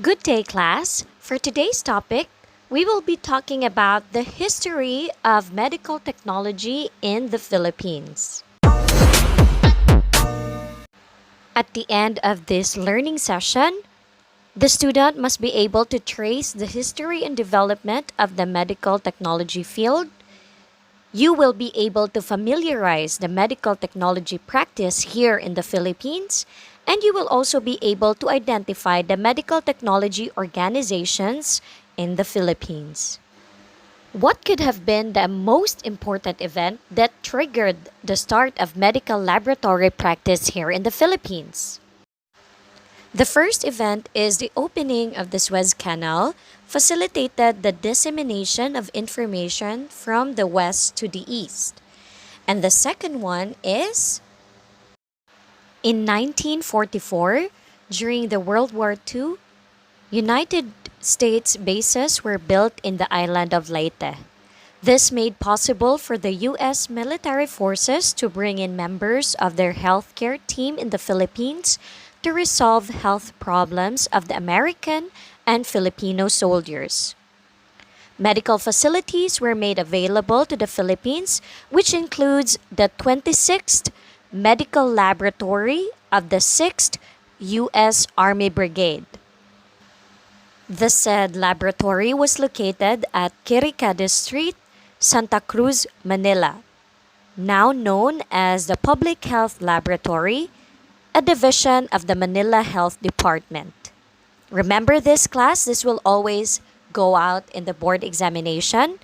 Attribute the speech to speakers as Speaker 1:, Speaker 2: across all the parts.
Speaker 1: Good day, class. For today's topic, we will be talking about the history of medical technology in the Philippines. At the end of this learning session, the student must be able to trace the history and development of the medical technology field. You will be able to familiarize the medical technology practice here in the Philippines, and you will also be able to identify the medical technology organizations in the Philippines. What could have been the most important event that triggered the start of medical laboratory practice here in the Philippines? The first event is the opening of the Suez Canal, facilitated the dissemination of information from the west to the east. And the second one is in 1944, during the World War II, United States bases were built in the island of Leyte. This made possible for the U.S. military forces to bring in members of their healthcare team in the Philippines to resolve health problems of the American and Filipino soldiers. Medical facilities were made available to the Philippines, which includes the 26th Medical Laboratory of the 6th U.S. Army Brigade. The said laboratory was located at Quiricada Street, Santa Cruz, Manila, now known as the Public Health Laboratory, a division of the Manila Health Department. Remember this, class? This will always go out in the board examination.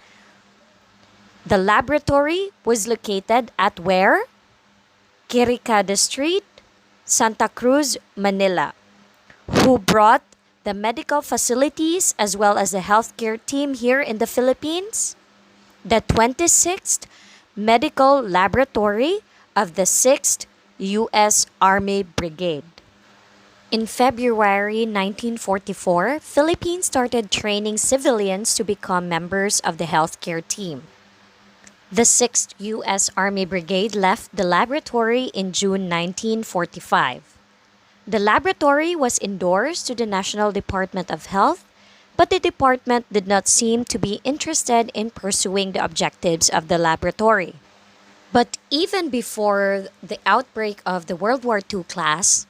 Speaker 1: The laboratory was located at where? Quiricada Street, Santa Cruz, Manila. Who brought the medical facilities as well as the healthcare team here in the Philippines? The 26th Medical Laboratory of the 6th U.S. Army Brigade. In February 1944, Philippines started training civilians to become members of the healthcare team. The 6th U.S. Army Brigade left the laboratory in June 1945. The laboratory was endorsed to the National Department of Health, but the department did not seem to be interested in pursuing the objectives of the laboratory. But even before the outbreak of the World War II, class,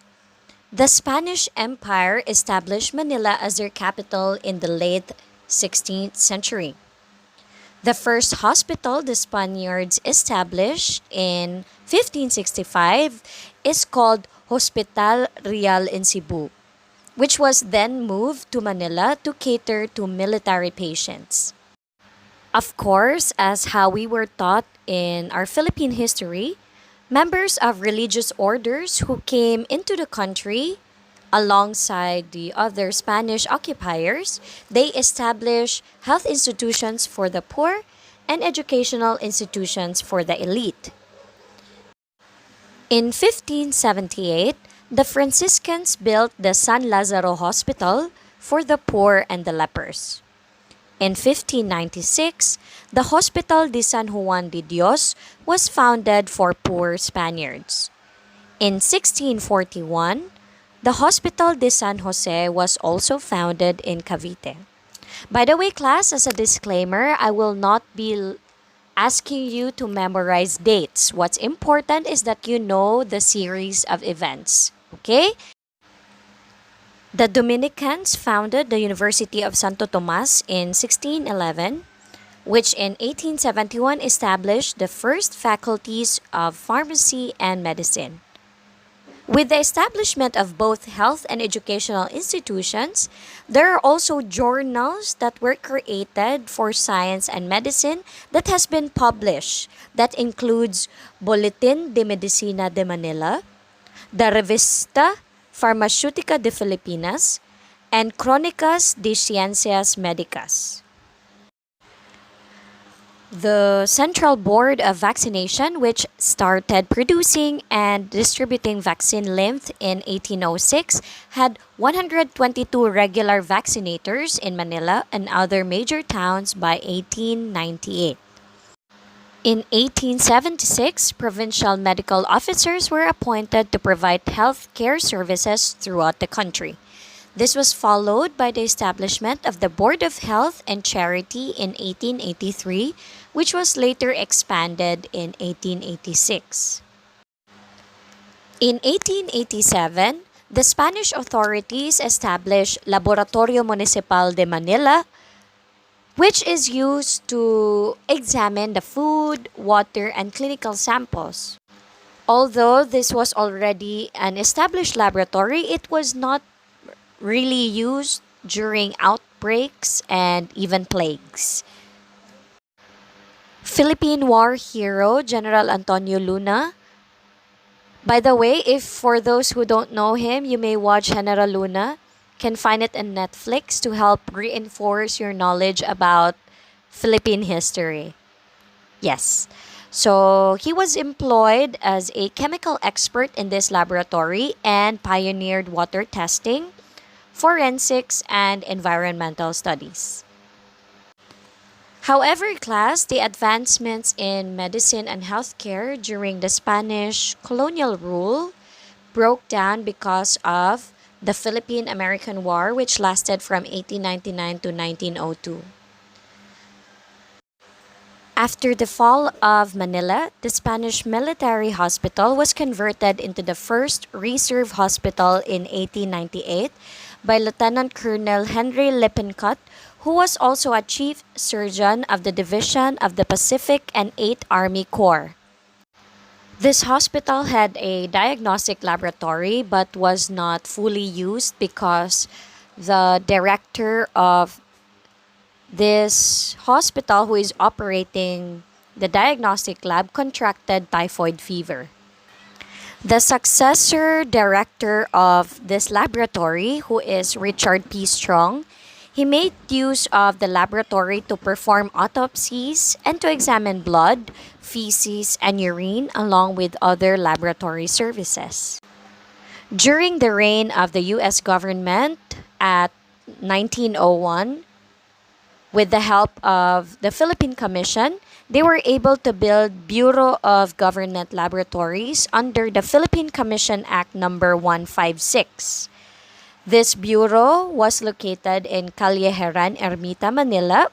Speaker 1: the Spanish Empire established Manila as their capital in the late 16th century. The first hospital the Spaniards established in 1565 is called Hospital Real in Cebu, which was then moved to Manila to cater to military patients. Of course, as how we were taught in our Philippine history, members of religious orders who came into the country alongside the other Spanish occupiers, they established health institutions for the poor and educational institutions for the elite. In 1578, the Franciscans built the San Lazaro Hospital for the poor and the lepers. In 1596, the Hospital de San Juan de Dios was founded for poor Spaniards. In 1641, the Hospital de San Jose was also founded in Cavite. By the way, class, as a disclaimer, I will not be asking you to memorize dates. What's important is that you know the series of events. Okay? The Dominicans founded the University of Santo Tomas in 1611, which in 1871 established the first faculties of pharmacy and medicine. With the establishment of both health and educational institutions, there are also journals that were created for science and medicine that has been published. That includes Boletin de Medicina de Manila, the Revista Farmacéutica de Filipinas, and Crónicas de Ciencias Médicas. The Central Board of Vaccination, which started producing and distributing vaccine lymph in 1806, had 122 regular vaccinators in Manila and other major towns by 1898. In 1876, provincial medical officers were appointed to provide health care services throughout the country. This was followed by the establishment of the Board of Health and Charity in 1883, which was later expanded in 1886. In 1887, the Spanish authorities established Laboratorio Municipal de Manila, which is used to examine the food, water, and clinical samples. Although this was already an established laboratory, it was not really used during outbreaks and even plagues. Philippine war hero General Antonio Luna. By the way, if for those who don't know him, you may watch General Luna. Can find it on Netflix to help reinforce your knowledge about Philippine history. Yes. So he was employed as a chemical expert in this laboratory and pioneered water testing, forensics, and environmental studies. However, class, the advancements in medicine and healthcare during the Spanish colonial rule broke down because of the Philippine American War, which lasted from 1899 to 1902. After the fall of Manila, the Spanish military hospital was converted into the first reserve hospital in 1898 by Lieutenant Colonel Henry Lippincott, who was also a chief surgeon of the Division of the Pacific and 8th Army Corps. This hospital had a diagnostic laboratory but was not fully used because the director of this hospital, who is operating the diagnostic lab, contracted typhoid fever. The successor director of this laboratory, who is Richard P. Strong, he made use of the laboratory to perform autopsies and to examine blood, feces, and urine along with other laboratory services. During the reign of the U.S. government at 1901, with the help of the Philippine Commission, they were able to build Bureau of Government Laboratories under the Philippine Commission Act number 156. This bureau was located in Callejeran, Ermita, Manila.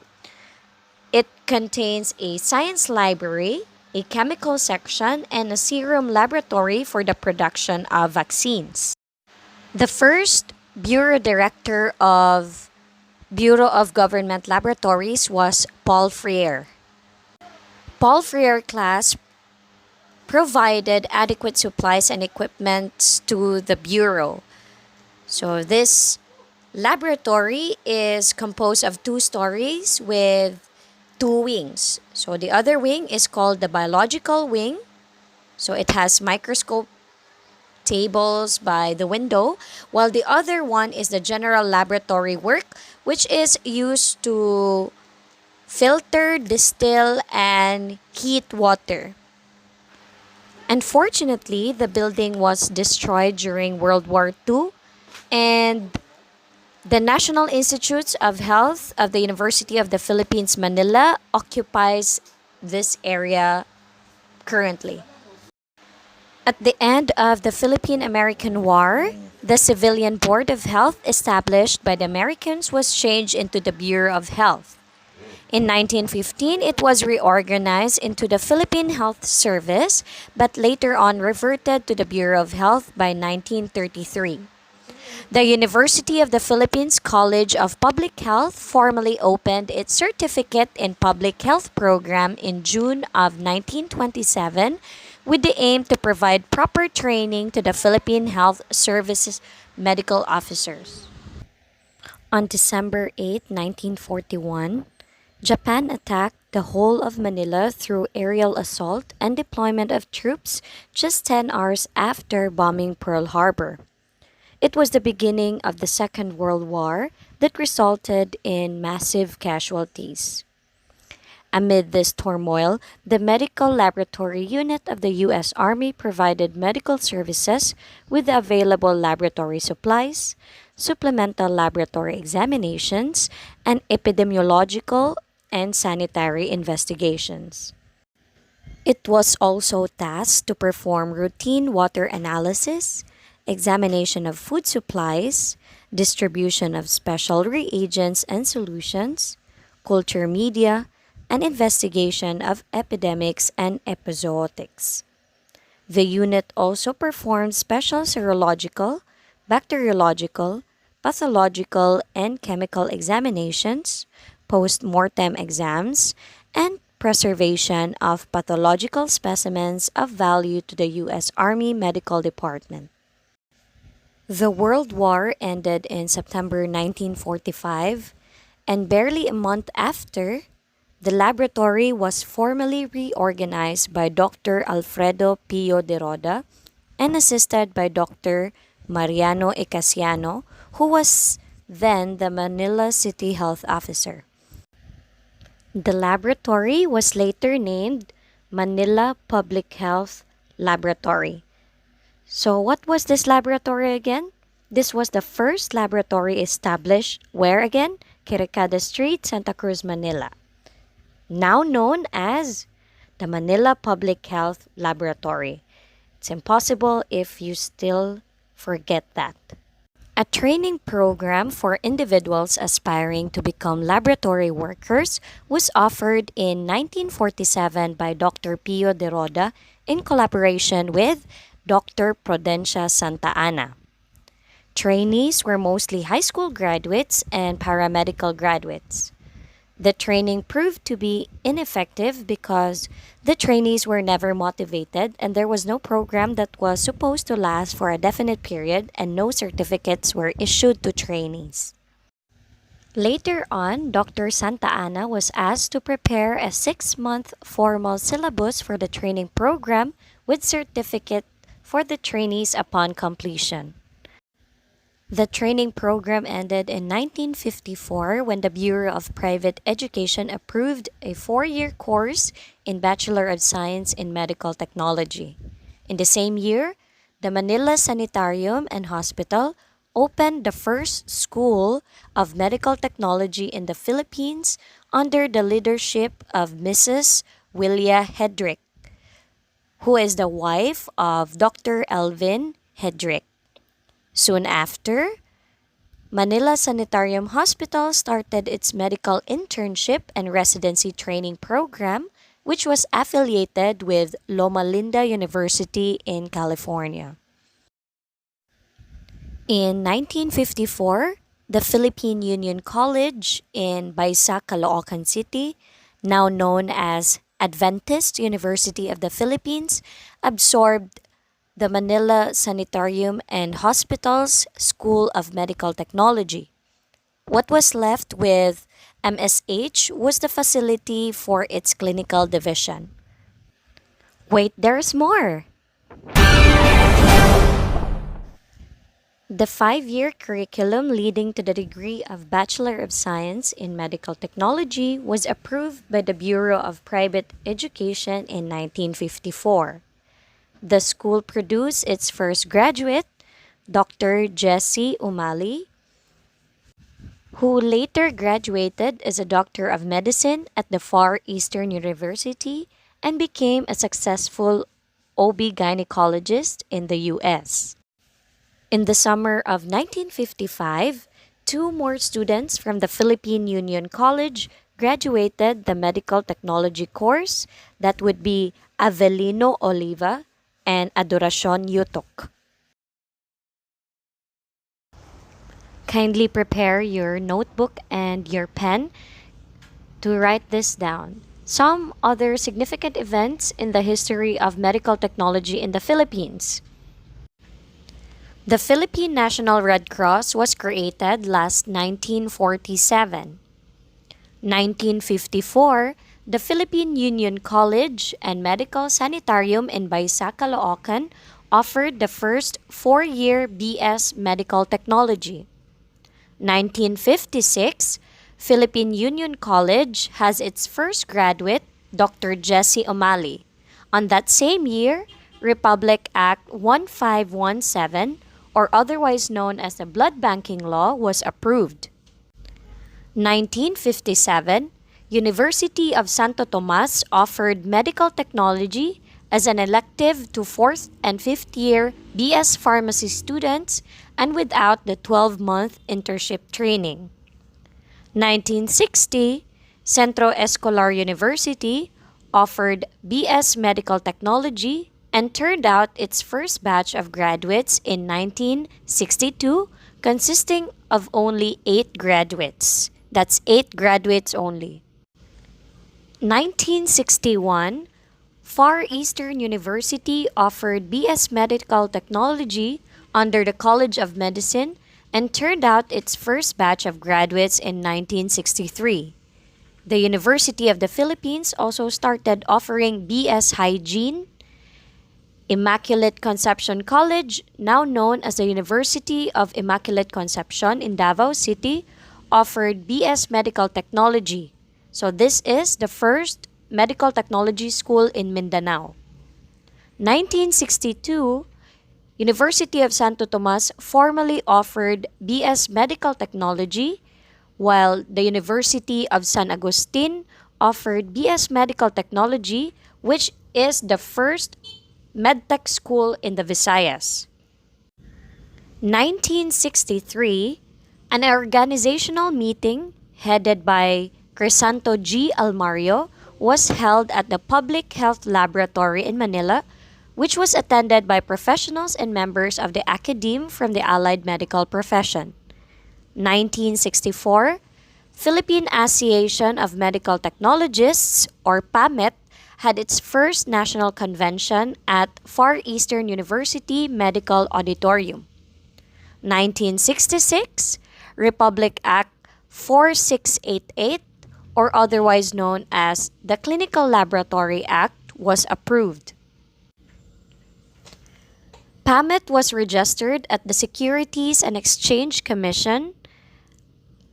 Speaker 1: It contains a science library, a chemical section, and a serum laboratory for the production of vaccines. The first bureau director of Bureau of Government Laboratories was Paul Freire. Paul Freire class provided adequate supplies and equipment to the bureau. So this laboratory is composed of two stories with two wings. So the other wing is called the biological wing. So it has microscope tables by the window, while the other one is the general laboratory work, which is used to filter, distill, and heat water. Unfortunately, the building was destroyed during World War II, and the National Institutes of Health of the University of the Philippines, Manila, occupies this area currently. At the end of the Philippine-American War, the Civilian Board of Health established by the Americans was changed into the Bureau of Health. In 1915, it was reorganized into the Philippine Health Service, but later on reverted to the Bureau of Health by 1933. The University of the Philippines College of Public Health formally opened its Certificate in Public Health program in June of 1927 with the aim to provide proper training to the Philippine Health Services medical officers. On December 8, 1941, Japan attacked the whole of Manila through aerial assault and deployment of troops just 10 hours after bombing Pearl Harbor. It was the beginning of the Second World War that resulted in massive casualties. Amid this turmoil, the Medical Laboratory Unit of the U.S. Army provided medical services with the available laboratory supplies, supplemental laboratory examinations, and epidemiological and sanitary investigations. It was also tasked to perform routine water analysis, examination of food supplies, distribution of special reagents and solutions, culture media, and investigation of epidemics and epizootics. The unit also performed special serological, bacteriological, pathological, and chemical examinations, post mortem exams, and preservation of pathological specimens of value to the U.S. Army Medical Department. The World War ended in September 1945, and barely a month after, the laboratory was formally reorganized by Dr. Alfredo Pio de Roda and assisted by Dr. Mariano Icasiano, who was then the Manila City Health Officer. The laboratory was later named Manila Public Health Laboratory. So, what was this laboratory again? This was the first laboratory established where again? Quiricada Street, Santa Cruz, Manila. Now known as the Manila Public Health Laboratory. It's impossible if you still forget that. A training program for individuals aspiring to become laboratory workers was offered in 1947 by Dr. Pio de Roda in collaboration with Dr. Prudencia Sta. Trainees were mostly high school graduates and paramedical graduates. The training proved to be ineffective because the trainees were never motivated and there was no program that was supposed to last for a definite period and no certificates were issued to trainees. Later on, Dr. Santa Ana was asked to prepare a 6-month formal syllabus for the training program with certificate for the trainees upon completion. The training program ended in 1954 when the Bureau of Private Education approved a 4-year course in Bachelor of Science in Medical Technology. In the same year, the Manila Sanitarium and Hospital opened the first school of medical technology in the Philippines under the leadership of Mrs. Willia Hedrick, who is the wife of Dr. Elvin Hedrick. Soon after, Manila Sanitarium Hospital started its medical internship and residency training program, which was affiliated with Loma Linda University in California. In 1954, the Philippine Union College in Baisa, Caloocan City, now known as Adventist University of the Philippines, absorbed the Manila Sanitarium and Hospitals School of Medical Technology. What was left with MSH was the facility for its clinical division. Wait, there's more! The 5-year curriculum leading to the degree of Bachelor of Science in Medical Technology was approved by the Bureau of Private Education in 1954. The school produced its first graduate, Dr. Jesse Umali, who later graduated as a Doctor of Medicine at the Far Eastern University and became a successful OB-gynecologist in the U.S. In the summer of 1955, 2 more students from the Philippine Union College graduated the medical technology course that would be Avelino Oliva and Adoracion Yutok. Kindly prepare your notebook and your pen to write this down. Some other significant events in the history of medical technology in the Philippines. The Philippine National Red Cross was created last 1947. 1954, the Philippine Union College and Medical Sanitarium in Baisa, Caloocan offered the first 4-year BS Medical Technology. 1956, Philippine Union College has its first graduate, Dr. Jesse Umali. On that same year, Republic Act 1517, or otherwise known as the Blood Banking Law, was approved. 1957, University of Santo Tomas offered medical technology as an elective to 4th and 5th year BS Pharmacy students and without the 12-month internship training. 1960, Centro Escolar University offered BS Medical Technology and turned out its first batch of graduates in 1962, consisting of only 8 graduates. That's 8 graduates only. 1961, Far Eastern University offered BS Medical Technology under the College of Medicine and turned out its first batch of graduates in 1963. The University of the Philippines also started offering BS Hygiene. Immaculate Concepcion College, now known as the University of Immaculate Concepcion in Davao City, offered BS Medical Technology. So this is the first medical technology school in Mindanao. 1962, University of Santo Tomas formally offered BS Medical Technology, while the University of San Agustin offered BS Medical Technology, which is the first Medtech school in the Visayas. 1963, an organizational meeting headed by Crisanto G. Almario was held at the Public Health Laboratory in Manila, which was attended by professionals and members of the academe from the allied medical profession. 1964, Philippine Association of Medical Technologists, or PAMET, had its first national convention at Far Eastern University Medical Auditorium. 1966, Republic Act 4688, or otherwise known as the Clinical Laboratory Act, was approved. PAMET was registered at the Securities and Exchange Commission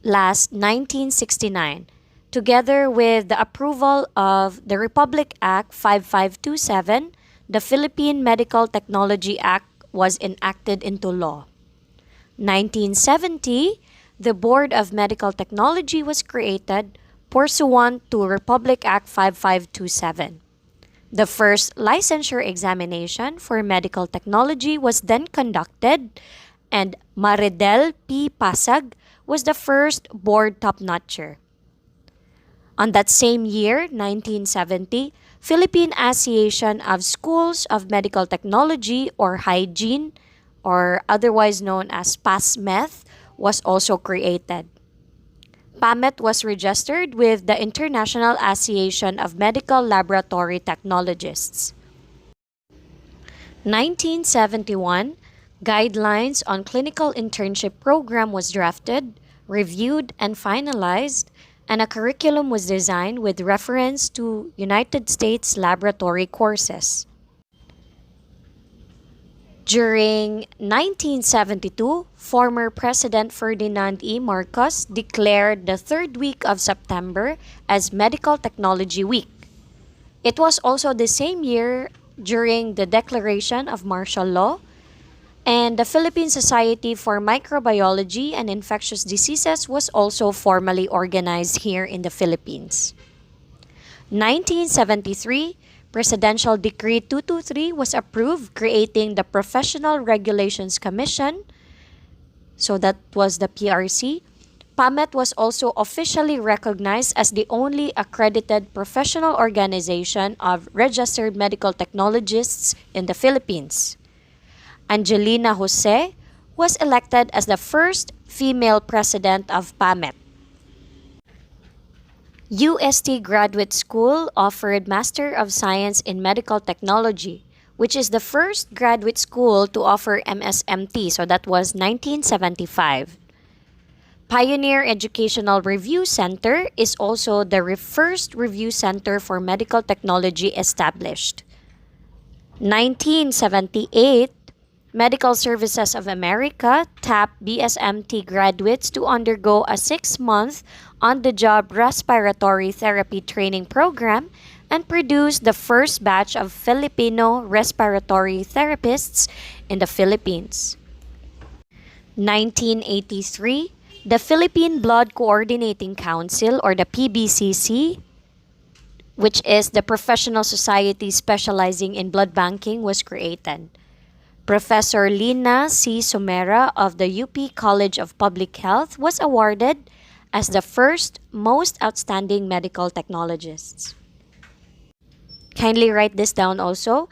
Speaker 1: last 1969, together with the approval of the Republic Act 5527, the Philippine Medical Technology Act was enacted into law. 1970, the Board of Medical Technology was created pursuant to Republic Act 5527. The first licensure examination for medical technology was then conducted, and Maridel P. Pasag was the first board top-notcher. On that same year, 1970, Philippine Association of Schools of Medical Technology or Hygiene, or otherwise known as PASMETH, was also created. PAMET was registered with the International Association of Medical Laboratory Technologists. 1971, Guidelines on Clinical Internship Program was drafted, reviewed, and finalized, and a curriculum was designed with reference to United States laboratory courses. During 1972, former President Ferdinand E. Marcos declared the third week of September as Medical Technology Week. It was also the same year during the declaration of martial law, and the Philippine Society for Microbiology and Infectious Diseases was also formally organized here in the Philippines. 1973, Presidential Decree 223 was approved, creating the Professional Regulations Commission. So that was the PRC. PAMET was also officially recognized as the only accredited professional organization of registered medical technologists in the Philippines. Angelina Jose was elected as the first female president of PAMET. UST Graduate School offered Master of Science in Medical Technology, which is the first graduate school to offer MSMT, so that was 1975. Pioneer Educational Review Center is also the first review center for medical technology established. 1978, Medical Services of America tapped BSMT graduates to undergo a 6-month on-the-job respiratory therapy training program and produced the first batch of Filipino respiratory therapists in the Philippines. 1983, the Philippine Blood Coordinating Council, or the PBCC, which is the professional society specializing in blood banking, was created. Professor Lina C. Somera of the UP College of Public Health was awarded as the first most outstanding medical technologists. Kindly write this down also.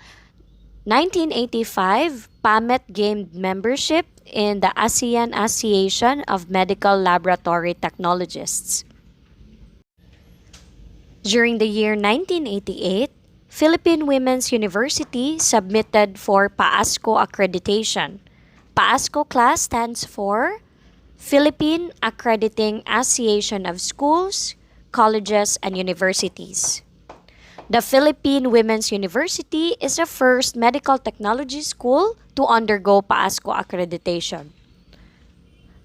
Speaker 1: 1985, PAMET gained membership in the ASEAN Association of Medical Laboratory Technologists. During the year 1988, Philippine Women's University submitted for PAASCO accreditation. PAASCO class stands for Philippine Accrediting Association of Schools, Colleges, and Universities. The Philippine Women's University is the first medical technology school to undergo PAASCO accreditation.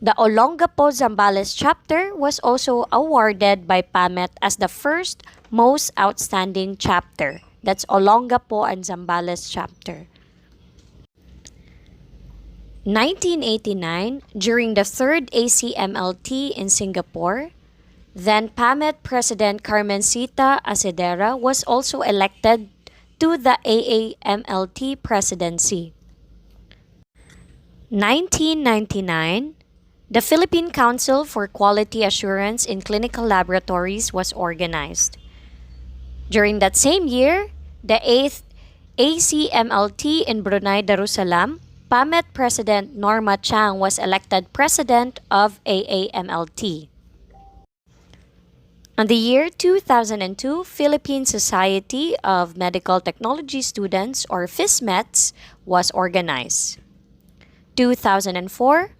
Speaker 1: The Olongapo Zambales chapter was also awarded by PAMET as the first most outstanding chapter. That's Olongapo and Zambales chapter. 1989, during the third ACMLT in Singapore, then PAMET President Carmencita Acedera was also elected to the AAMLT presidency. 1999, the Philippine Council for Quality Assurance in Clinical Laboratories was organized. During that same year, the 8th ACMLT in Brunei Darussalam, PAMET President Norma Chang was elected President of AAMLT. On the year 2002, Philippine Society of Medical Technology Students, or PhysMets, was organized. 2004,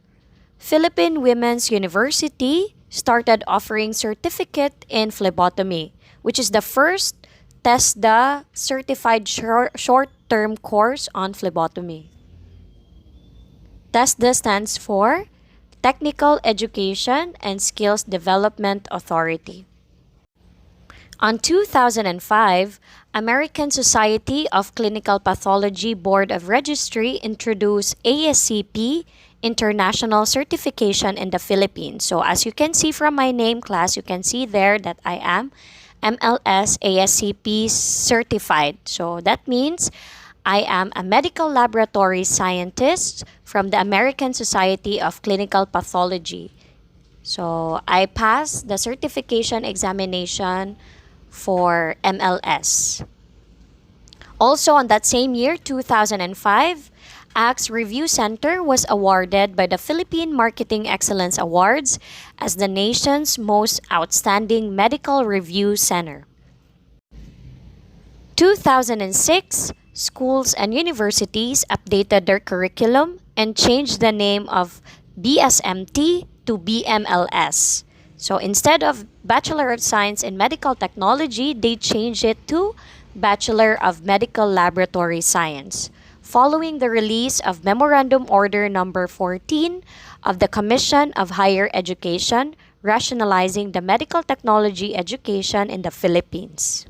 Speaker 1: Philippine Women's University started offering certificate in phlebotomy, which is the first TESDA certified short-term course on phlebotomy. TESDA stands for Technical Education and Skills Development Authority. On 2005, American Society of Clinical Pathology Board of Registry introduced ASCP International Certification in the Philippines. So as you can see from my name, class, you can see there that I am MLS ASCP certified. So that means I am a medical laboratory scientist from the American Society of Clinical Pathology. So I passed the certification examination for MLS. Also on that same year, 2005, ACTS Review Center was awarded by the Philippine Marketing Excellence Awards as the nation's most outstanding medical review center. 2006, schools and universities updated their curriculum and changed the name of BSMT to BMLS. So instead of Bachelor of Science in Medical Technology, they changed it to Bachelor of Medical Laboratory Science, following the release of Memorandum Order Number 14 of the Commission of Higher Education, rationalizing the medical technology education in the Philippines.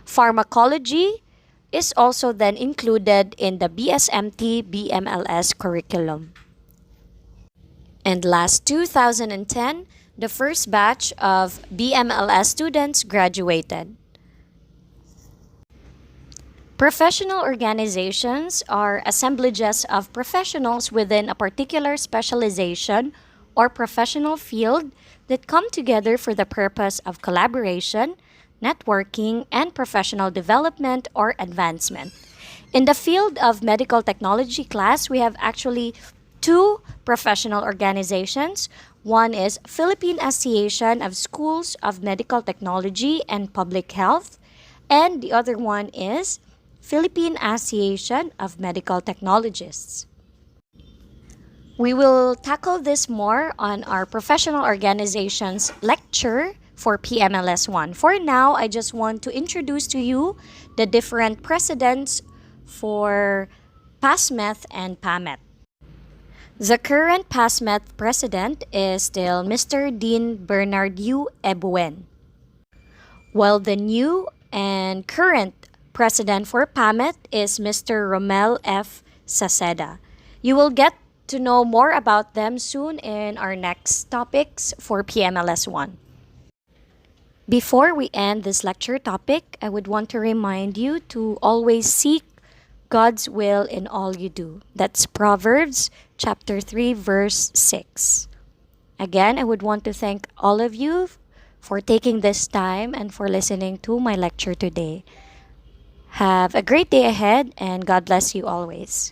Speaker 1: Pharmacology is also then included in the BSMT BMLS curriculum. And last 2010, the first batch of BMLS students graduated. Professional organizations are assemblages of professionals within a particular specialization or professional field that come together for the purpose of collaboration, networking, and professional development or advancement. In the field of medical technology class, we have actually two professional organizations. One is Philippine Association of Schools of Medical Technology and Public Health, and the other one is Philippine Association of Medical Technologists. We will tackle this more on our professional organizations lecture for PMLS1. For now, I just want to introduce to you the different presidents for PASMET and PAMET. The current PASMET president is still Mr. Dean Bernard U. Ebuen, while the new and current president for PAMET is Mr. Romel F. Saceda. You will get to know more about them soon in our next topics for PMLS1. Before we end this lecture topic, I would want to remind you to always seek God's will in all you do. That's Proverbs chapter 3 verse 6. Again, I would want to thank all of you for taking this time and for listening to my lecture today. Have a great day ahead and God bless you always.